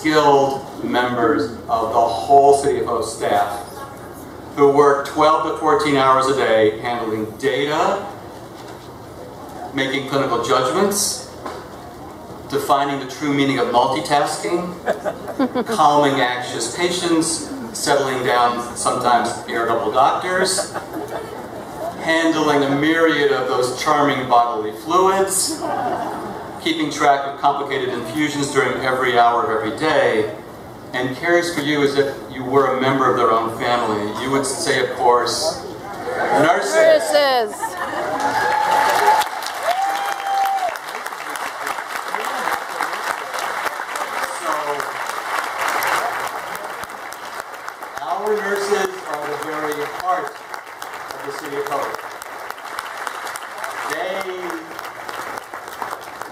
skilled members of the whole City of Hope staff who work 12 to 14 hours a day handling data, making clinical judgments, defining the true meaning of multitasking, calming anxious patients, settling down sometimes irritable doctors, handling a myriad of those charming bodily fluids, keeping track of complicated infusions during every hour of every day, and cares for you as if you were a member of their own family. You would say, of course, nurses. Nurses. Our nurses are the very heart of the City of Hope.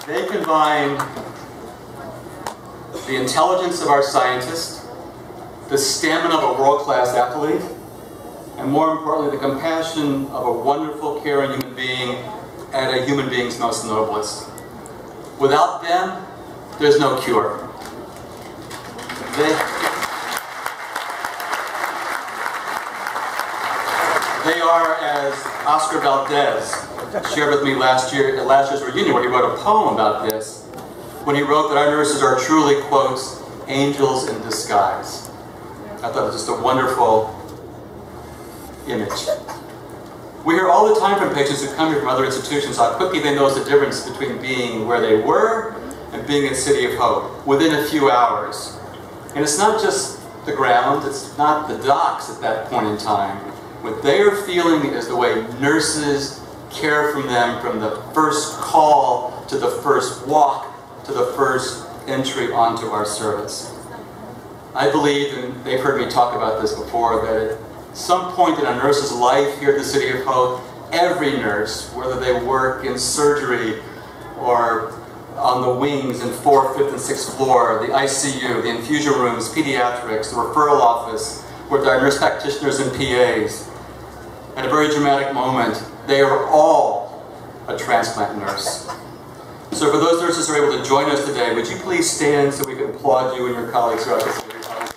They combine the intelligence of our scientists, the stamina of a world-class athlete, and more importantly, the compassion of a wonderful, caring human being at a human being's most noblest. Without them, there's no cure. They are, as Oscar Valdez shared with me last year's reunion, where he wrote a poem about this, when he wrote that our nurses are truly, quotes, angels in disguise. I thought it was just a wonderful image. We hear all the time from patients who come here from other institutions how quickly they notice the difference between being where they were and being at City of Hope within a few hours. And it's not just the ground, it's not the docks at that point in time. What they are feeling is the way nurses care for them from the first call to the first walk to the first entry onto our service. I believe, and they've heard me talk about this before, that at some point in a nurse's life here at the City of Hope, every nurse, whether they work in surgery or on the wings in 4th, 5th, and 6th floor, the ICU, the infusion rooms, pediatrics, the referral office, where there are nurse practitioners and PAs, at a very dramatic moment, they are all a transplant nurse. So for those nurses who are able to join us today, would you please stand so we can applaud you and your colleagues throughout the City of Hope?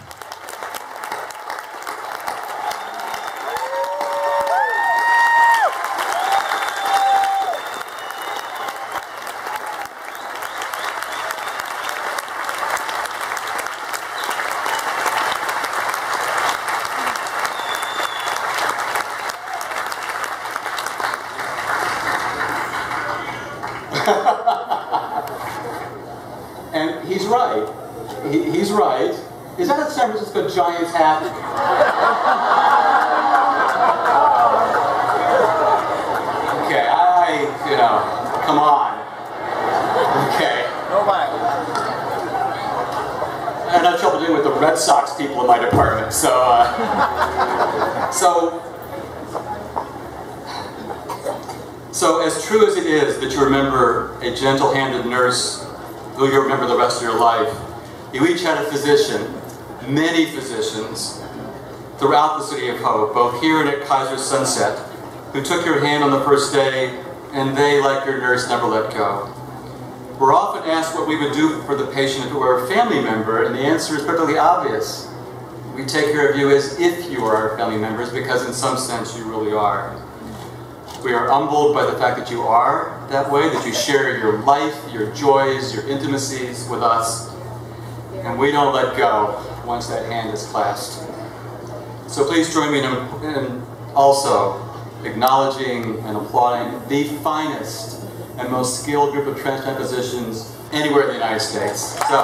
And he's right. He's right. Is that a San Francisco Giants hat? Okay, come on. Okay. Nobody. I had trouble dealing with the Red Sox people in my department, so as true as it is that you remember a gentle-handed nurse who you remember the rest of your life, you each had a physician, many physicians, throughout the City of Hope, both here and at Kaiser Sunset, who took your hand on the first day, and they, like your nurse, never let go. We're often asked what we would do for the patient if it were a family member, and the answer is perfectly obvious. We take care of you as if you are our family members, because in some sense you really are. We are humbled by the fact that you are that way, that you share your life, your joys, your intimacies with us, and we don't let go once that hand is clasped. So please join me in also acknowledging and applauding the finest and most skilled group of transplant physicians anywhere in the United States. So.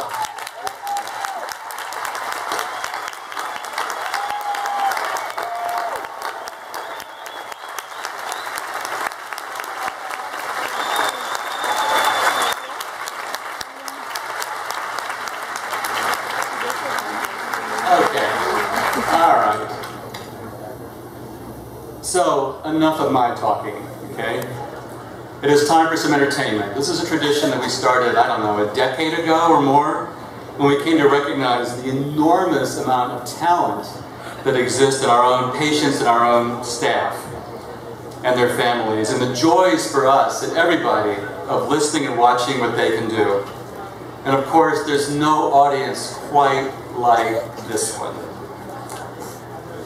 So, enough of my talking, okay? It is time for some entertainment. This is a tradition that we started, I don't know, a decade ago or more, when we came to recognize the enormous amount of talent that exists in our own patients and our own staff and their families, and the joys for us and everybody of listening and watching what they can do. And of course, there's no audience quite like this one.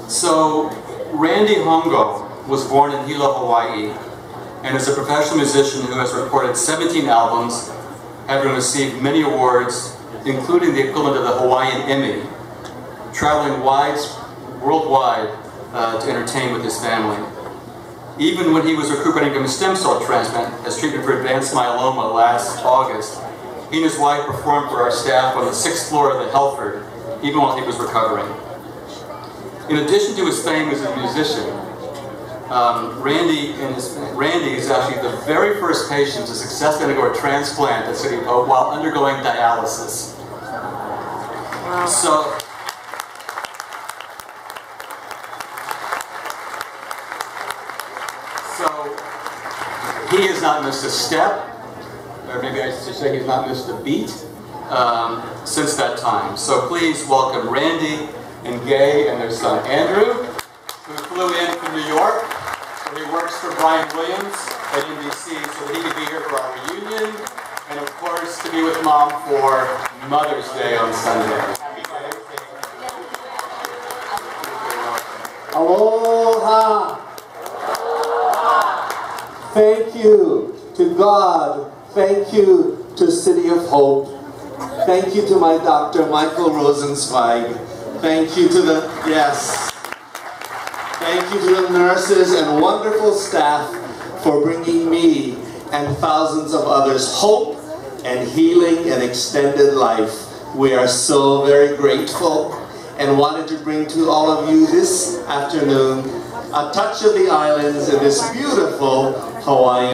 So, Randy Hongo was born in Hilo, Hawaii, and is a professional musician who has recorded 17 albums, having received many awards, including the equivalent of the Hawaiian Emmy, traveling worldwide to entertain with his family. Even when he was recuperating from a stem cell transplant as treatment for advanced myeloma last August, he and his wife performed for our staff on the 6th floor of the Helford, even while he was recovering. In addition to his fame as a musician, Randy is actually the very first patient to successfully undergo a transplant at City of Hope while undergoing dialysis. Wow. So he has not missed a step, or maybe I should say he's not missed a beat since that time. So please welcome Randy and Gay and their son Andrew, who flew in from New York, where he works for Brian Williams at NBC, so that he could be here for our reunion, and of course to be with Mom for Mother's Day on Sunday. Aloha! Thank you to God. Thank you to City of Hope. Thank you to my doctor, Michael Rosenzweig. Thank you to the, yes. Thank you to the nurses and wonderful staff for bringing me and thousands of others hope and healing and extended life. We are so very grateful and wanted to bring to all of you this afternoon a touch of the islands in this beautiful Hawaiian